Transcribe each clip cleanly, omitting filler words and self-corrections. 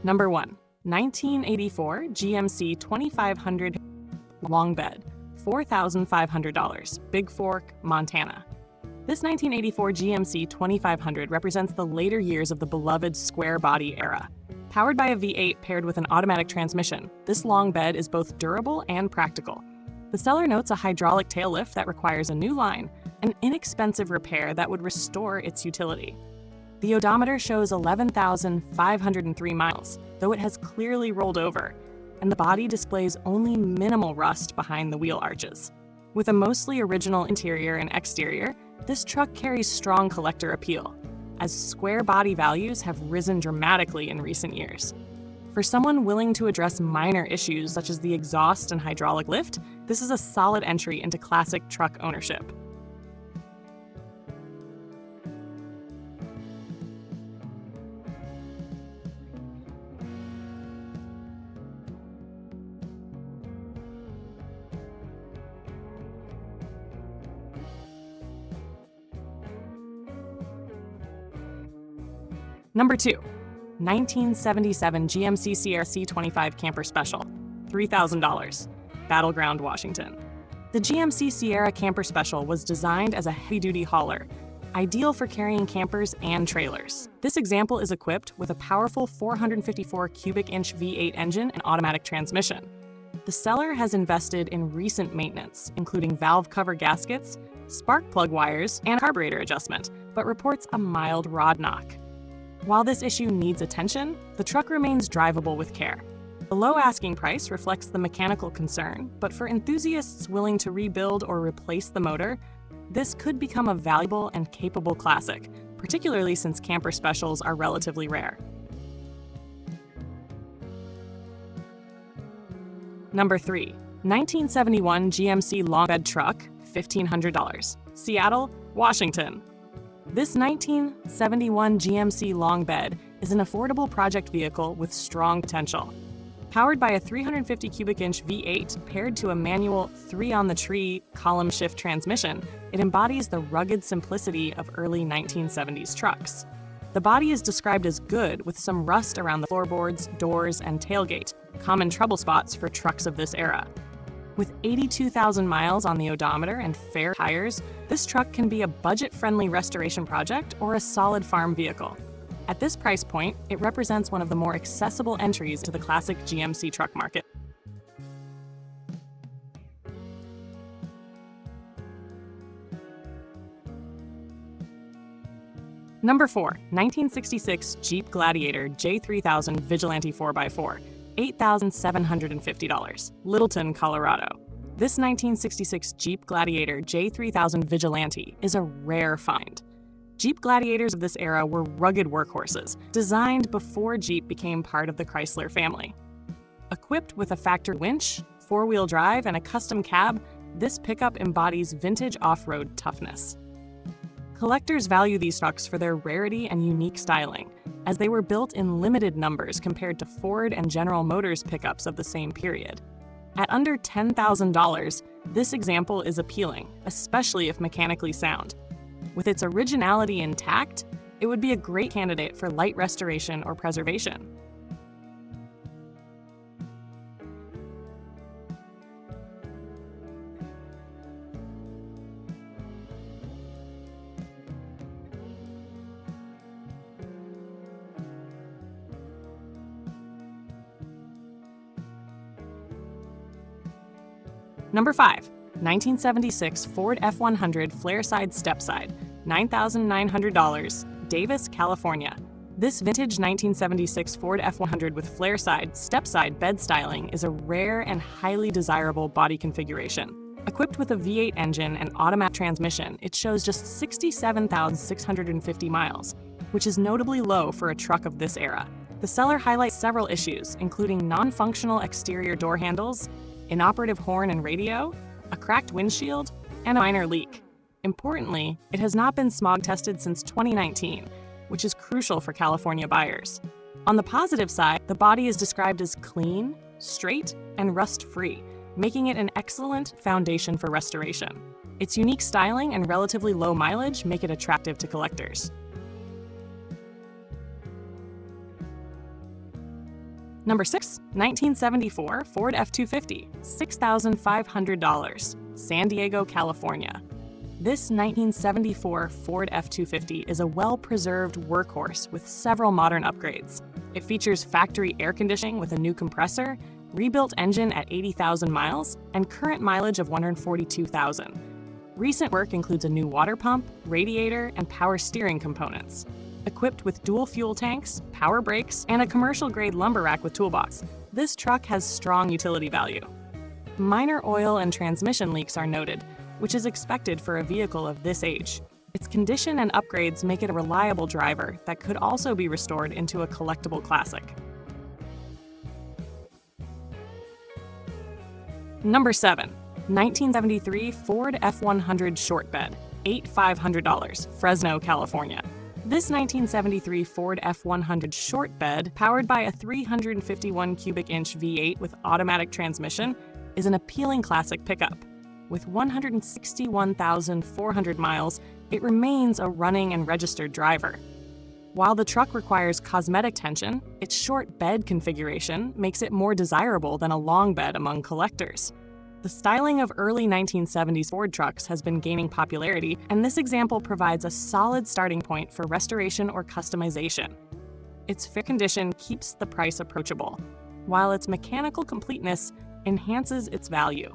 Number 1. 1984 GMC 2500 Long Bed, $4,500, Bigfork, Montana. This 1984 GMC 2500 represents the later years of the beloved square body era. Powered by a V8 paired with an automatic transmission, this long bed is both durable and practical. The seller notes a hydraulic tail lift that requires a new line, an inexpensive repair that would restore its utility. The odometer shows 11,503 miles, though it has clearly rolled over, and the body displays only minimal rust behind the wheel arches. With a mostly original interior and exterior, this truck carries strong collector appeal, as square body values have risen dramatically in recent years. For someone willing to address minor issues such as the exhaust and hydraulic lift, this is a solid entry into classic truck ownership. Number 2. 1977 GMC Sierra C25 Camper Special, $3,000, Battleground, Washington. The GMC Sierra Camper Special was designed as a heavy-duty hauler, ideal for carrying campers and trailers. This example is equipped with a powerful 454 cubic inch V8 engine and automatic transmission. The seller has invested in recent maintenance, including valve cover gaskets, spark plug wires, and carburetor adjustment, but reports a mild rod knock. While this issue needs attention, the truck remains drivable with care. The low asking price reflects the mechanical concern, but for enthusiasts willing to rebuild or replace the motor, this could become a valuable and capable classic, particularly since camper specials are relatively rare. Number 3. 1971 GMC Long Bed Truck, $1,500, Seattle, Washington. This 1971 GMC Long Bed is an affordable project vehicle with strong potential. Powered by a 350 cubic inch V8 paired to a manual 3-on-the-tree column shift transmission, it embodies the rugged simplicity of early 1970s trucks. The body is described as good, with some rust around the floorboards, doors, and tailgate, common trouble spots for trucks of this era. With 82,000 miles on the odometer and fair tires, this truck can be a budget-friendly restoration project or a solid farm vehicle. At this price point, it represents one of the more accessible entries to the classic GMC truck market. Number 4. 1966 Jeep Gladiator J3000 Vigilante 4x4, $8,750, Littleton, Colorado. This 1966 Jeep Gladiator J3000 Vigilante is a rare find. Jeep Gladiators of this era were rugged workhorses, designed before Jeep became part of the Chrysler family. Equipped with a factory winch, four-wheel drive, and a custom cab, this pickup embodies vintage off-road toughness. Collectors value these trucks for their rarity and unique styling, as they were built in limited numbers compared to Ford and General Motors pickups of the same period. At under $10,000, this example is appealing, especially if mechanically sound. With its originality intact, it would be a great candidate for light restoration or preservation. Number 5. 1976 Ford F100 Flareside Stepside, $9,900, Davis, California. This vintage 1976 Ford F100 with Flareside Stepside bed styling is a rare and highly desirable body configuration. Equipped with a V8 engine and automatic transmission, it shows just 67,650 miles, which is notably low for a truck of this era. The seller highlights several issues, including non-functional exterior door handles, inoperative horn and radio, a cracked windshield, and a minor leak. Importantly, it has not been smog tested since 2019, which is crucial for California buyers. On the positive side, the body is described as clean, straight, and rust-free, making it an excellent foundation for restoration. Its unique styling and relatively low mileage make it attractive to collectors. Number 6, 1974 Ford F250, $6,500, San Diego, California. This 1974 Ford F250 is a well-preserved workhorse with several modern upgrades. It features factory air conditioning with a new compressor, rebuilt engine at 80,000 miles, and current mileage of 142,000. Recent work includes a new water pump, radiator, and power steering components. Equipped with dual fuel tanks, power brakes, and a commercial-grade lumber rack with toolbox, this truck has strong utility value. Minor oil and transmission leaks are noted, which is expected for a vehicle of this age. Its condition and upgrades make it a reliable driver that could also be restored into a collectible classic. Number 7, 1973 Ford F100 short bed, $8,500, Fresno, California. This 1973 Ford F100 short bed, powered by a 351 cubic inch V8 with automatic transmission, is an appealing classic pickup. With 161,400 miles, it remains a running and registered driver. While the truck requires cosmetic attention, its short bed configuration makes it more desirable than a long bed among collectors. The styling of early 1970s Ford trucks has been gaining popularity, and this example provides a solid starting point for restoration or customization. Its fair condition keeps the price approachable, while its mechanical completeness enhances its value.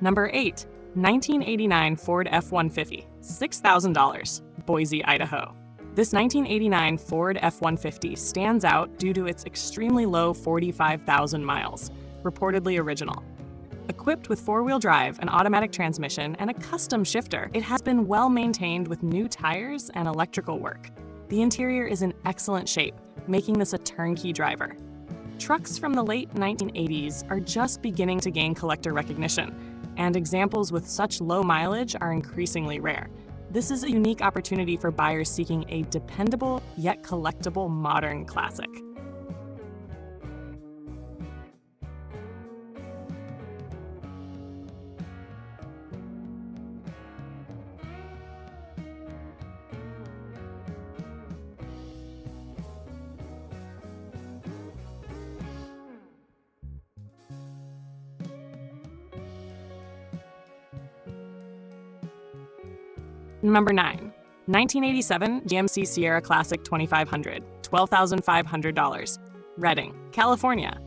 Number 8, 1989 Ford F150, $6,000, Boise, Idaho. This 1989 Ford F150 stands out due to its extremely low 45,000 miles, reportedly original. Equipped with four-wheel drive, an automatic transmission, and a custom shifter, it has been well maintained with new tires and electrical work. The interior is in excellent shape, making this a turnkey driver. Trucks from the late 1980s are just beginning to gain collector recognition, and examples with such low mileage are increasingly rare. This is a unique opportunity for buyers seeking a dependable yet collectible modern classic. Number 9, 1987 GMC Sierra Classic 2500, $12,500, Redding, California.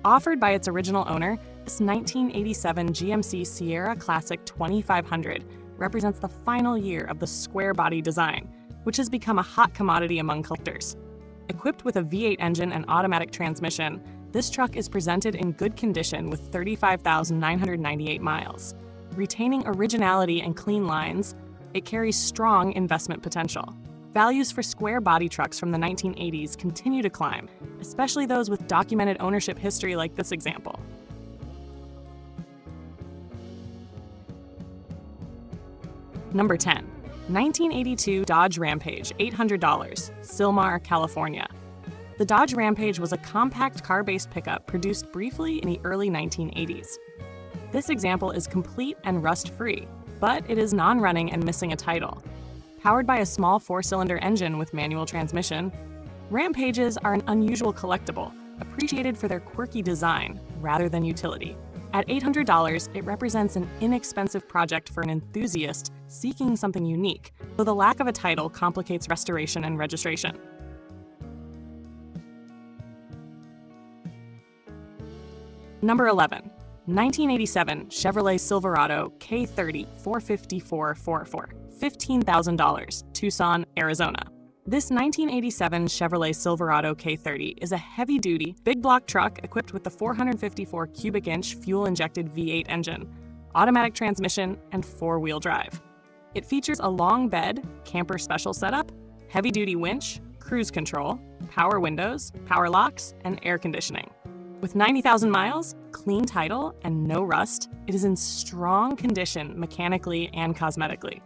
Offered by its original owner, this 1987 GMC Sierra Classic 2500 represents the final year of the square body design, which has become a hot commodity among collectors. Equipped with a V8 engine and automatic transmission, this truck is presented in good condition with 35,998 miles. Retaining originality and clean lines, it carries strong investment potential. Values for square body trucks from the 1980s continue to climb, especially those with documented ownership history like this example. Number 10, 1982 Dodge Rampage, $800, Sylmar, California. The Dodge Rampage was a compact car-based pickup produced briefly in the early 1980s. This example is complete and rust-free, but it is non-running and missing a title. Powered by a small four-cylinder engine with manual transmission, Rampages are an unusual collectible, appreciated for their quirky design rather than utility. At $800, it represents an inexpensive project for an enthusiast seeking something unique, though the lack of a title complicates restoration and registration. Number 11, 1987 Chevrolet Silverado K30 45444, $15,000, Tucson, Arizona. This 1987 Chevrolet Silverado K30 is a heavy-duty, big-block truck equipped with the 454 cubic inch fuel-injected V8 engine, automatic transmission, and four-wheel drive. It features a long bed, camper special setup, heavy-duty winch, cruise control, power windows, power locks, and air conditioning. With 90,000 miles, clean title, and no rust, it is in strong condition mechanically and cosmetically.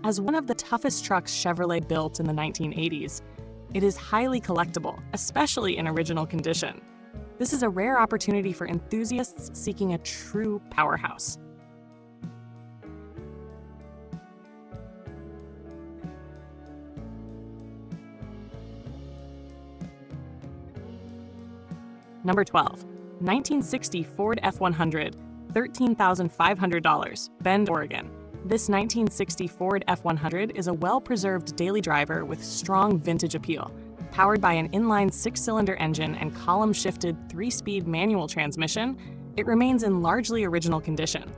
As one of the toughest trucks Chevrolet built in the 1980s, It is highly collectible, especially in original condition. This is a rare opportunity for enthusiasts seeking a true powerhouse. Number 12, 1960 Ford F100, $13,500, Bend, Oregon. This 1960 Ford F100 is a well-preserved daily driver with strong vintage appeal. Powered by an inline 6-cylinder engine and column-shifted 3-speed manual transmission, it remains in largely original condition.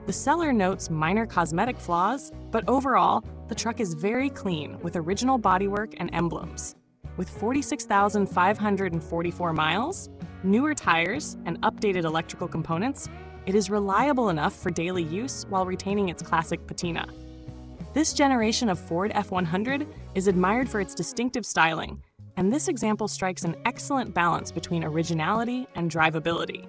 The seller notes minor cosmetic flaws, but overall, the truck is very clean with original bodywork and emblems. With 46,544 miles, newer tires, and updated electrical components, it is reliable enough for daily use while retaining its classic patina. This generation of Ford F100 is admired for its distinctive styling, and this example strikes an excellent balance between originality and drivability.